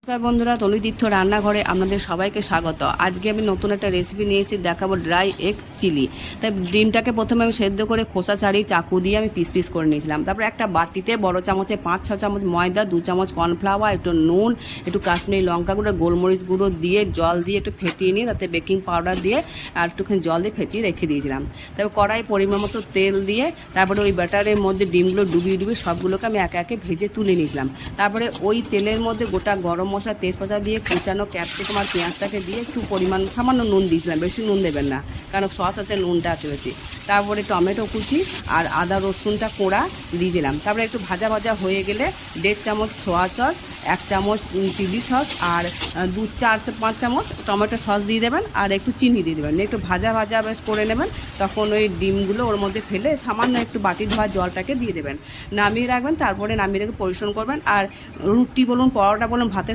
নমস্কার বন্ধুরা, তনুতীর্থ রান্নাঘরে আপনাদের সবাইকে স্বাগত। আজকে আমি নতুন একটা রেসিপি নিয়ে এসেছি, দেখাবো ড্রাই এগ চিলি। তাই ডিমটাকে প্রথমে আমি সেদ্ধ করে খোসা ছাড়িয়ে চাকু দিয়ে আমি পিস পিস করে নিয়েছিলাম। তারপরে একটা বাটিতে বড় চামচে 5-6 চামচ ময়দা, 2 চামচ কর্নফ্লাওয়ার, একটু নুন, একটু কাশ্মীরি লঙ্কা গুঁড়ো, গোলমরিচ গুঁড়ো দিয়ে জল দিয়ে একটু ফেটিয়ে নিয়ে তাতে বেকিং পাউডার দিয়ে আর একটুখানি জল দিয়ে ফেটিয়ে রেখে দিয়েছিলাম। তারপর কড়াই পরিমাণ মতো তেল দিয়ে তারপরে ওই ব্যাটারের মধ্যে ডিমগুলো ডুবিয়ে ডুবিয়ে সবগুলোকে আমি একে একে ভেজে তুলে নিয়েছিলাম। তারপরে ওই তেলের মধ্যে গোটা গরম মশলা, তেজপাতা দিয়ে কুচানো ক্যাপসিকাম আর পেঁয়াজটাকে দিয়ে একটু পরিমাণ সামান্য নুন দিয়েছিলাম, বেশি নুন দেবেন না কারণ সস আছে, নুনটা আছে বেশি। তারপরে টমেটো কুচি আর আদা রসুনটা কোড়া দিয়ে দিলাম। তারপরে একটু ভাজা ভাজা হয়ে গেলে 1.5 চামচ সোয়া সস, 1 চামচ চিলি সস আর 2-4-5 চামচ টমেটো সস দিয়ে দেবেন আর একটু চিনি দিয়ে দেবেন। একটু ভাজা ভাজা বেশ করে নেবেন। তখন ওই ডিমগুলো ওর মধ্যে ফেলে সামান্য একটু বাটি ধোয়া জলটাকে দিয়ে দেবেন, নামিয়ে রাখবেন। তারপরে নামিয়ে রেখে পরিবেশন করবেন। আর রুটি বলুন, পরোটা বলুন, ভাতের